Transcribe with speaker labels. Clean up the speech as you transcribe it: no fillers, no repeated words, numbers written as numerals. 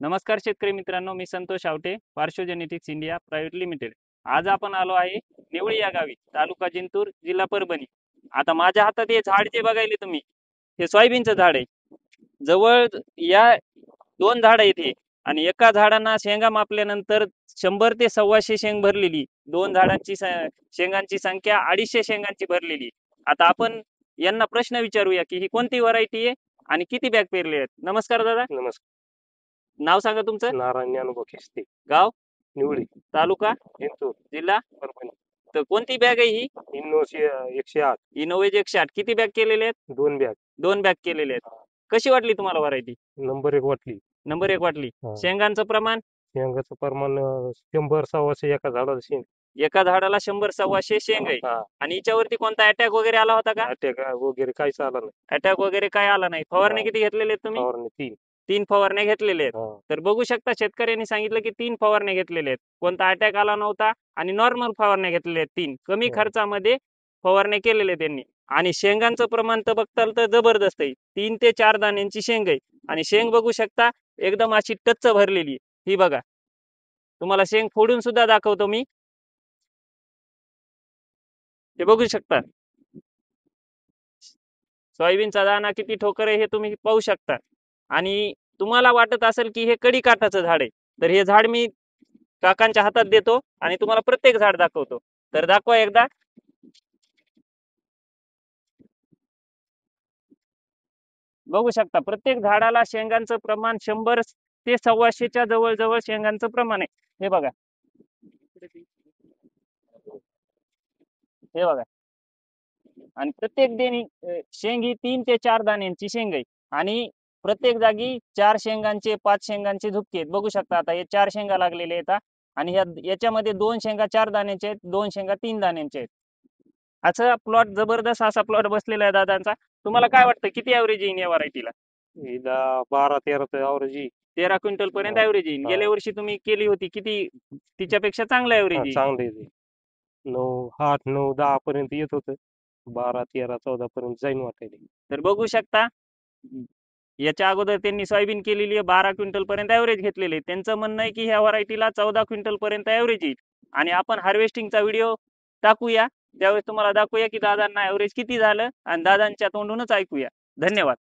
Speaker 1: नमस्कार शेतकरी मित्रांनो, मी संतोष आवटे, पार्श्व जेनेटिक्स इंडिया प्रायव्हेट लिमिटेड. आज आपण आलो आहे निवळी या गावी, तालुका जिंतूर, जिल्हा परभणी. आता माझ्या हातात हे झाड जे बघायले तुम्ही, हे सोयाबीनचं झाड आहे. जवळ या दोन झाड आहेत हे, आणि एका झाडांना शेंगा मापल्यानंतर 100 ते 125 शेंग भरलेली. दोन झाडांची शेंगांची संख्या 250 शेंगांची भरलेली. आता आपण यांना प्रश्न विचारूया की ही कोणती व्हरायटी आहे आणि किती बॅग पेरले आहेत. नमस्कार दादा.
Speaker 2: नमस्कार.
Speaker 1: नाव सांगा तुमचं.
Speaker 2: नारायण ज्ञानोबा खिस्ते,
Speaker 1: गाव
Speaker 2: निवळी,
Speaker 1: तालुका
Speaker 2: जिंतूर,
Speaker 1: जिल्हा.
Speaker 2: परभणी.
Speaker 1: तर कोणती बॅग आहे ही.
Speaker 2: इनोशे 108,
Speaker 1: इनोवेज 108. किती बॅग केलेले आहेत.
Speaker 2: 2 बॅग.
Speaker 1: 2 बॅग केलेले आहेत. कशी वाटली तुम्हाला व्हरायटी.
Speaker 2: नंबर 1 वाटली.
Speaker 1: नंबर 1 वाटली.
Speaker 2: हा.
Speaker 1: शेंगांचं प्रमाण.
Speaker 2: शेंगाचं प्रमाण 100 125 एका झाडाला शेंग.
Speaker 1: एका झाडाला 100 125 शेंग आहे.
Speaker 2: हा.
Speaker 1: आणि याच्यावरती कोणता अटॅक वगैरे आला होता का.
Speaker 2: अटॅक वगैरे काहीच आला नाही.
Speaker 1: अटॅक वगैरे काय आला नाही. फवारणी
Speaker 2: हा.
Speaker 1: किती घेतलेले आहेत तुम्ही.
Speaker 2: फवारणी 3.
Speaker 1: 3 फवारण्या घेतलेल्या आहेत.
Speaker 2: हा.
Speaker 1: तर बघू शकता शेतकऱ्यांनी सांगितलं की 3 फवारण्या घेतलेल्या आहेत. कोणता अटॅक आला नव्हता आणि नॉर्मल फवारण्या घेतलेल्या आहेत. 3 कमी
Speaker 2: हा.
Speaker 1: खर्चामध्ये फवारण्या केलेल्या आहेत त्यांनी. आणि शेंगांचं प्रमाण तर बघताल तर जबरदस्त आहे. 3 ते 4 दाण्यांची शेंग आहे. आणि शेंग बघू शकता एकदम अशी टच्च भरलेली आहे. ही बघा, तुम्हाला शेंग फोडून सुद्धा दाखवतो मी. ते बघू शकता सोयाबीनचा दाणा किती ठोकर आहे हे तुम्ही पाहू शकता. आणि तुम्हाला वाटत असेल की हे कडी काठाचं झाड आहे, तर हे झाड मी काकांच्या हातात देतो आणि तुम्हाला प्रत्येक झाड दाखवतो. तर दाखवा एकदा. बघू शकता प्रत्येक झाडाला शेंगांचं प्रमाण 100 ते 125च्या जवळ शेंगांचं प्रमाण आहे. हे बघा, हे बघा. आणि प्रत्येक देणी शेंग ही 3 ते 4 दाण्यांची शेंग आहे. आणि प्रत्येक जागी 4 शेंगांचे 5 शेंगांचे झुपके आहेत. बघू शकता आता हे 4 शेंगा लागलेले आहेत. आणि याच्यामध्ये 2 शेंगा 4 दाण्याचे आहेत, 2 शेंगा 3 दाण्यांचे आहेत. असा प्लॉट, जबरदस्त असा प्लॉट बसलेला आहे दादांचा. तुम्हाला काय वाटतं किती ऍव्हरेज येईल या व्हरायटीला.
Speaker 2: हिला 12-13 ऍव्हरेज.
Speaker 1: 13 क्विंटल पर्यंत ऍव्हरेज येईल.
Speaker 2: हा.
Speaker 1: गेल्या वर्षी तुम्ही केली होती, किती तिच्यापेक्षा चांगलं ऍव्हरेज येईल.
Speaker 2: चांगले 9 8 9 10 पर्यंत येत होतं. 12 13 14 पर्यंत जाईन वाटायला.
Speaker 1: तर बघू शकता याच्या अगोदर त्यांनी सोयाबीन केलेली आहे, 12 क्विंटल पर्यंत ऍव्हरेज घेतलेले आहे. त्यांचं म्हणणं आहे की ह्या व्हरायटीला 14 क्विंटल पर्यंत ऍव्हरेज येईल. आणि आपण हार्वेस्टिंगचा व्हिडिओ टाकूया, त्यावेळेस तुम्हाला दाखवूया की दादांना ऍव्हरेज किती झालं आणि दादांच्या तोंडूनच ऐकूया. धन्यवाद.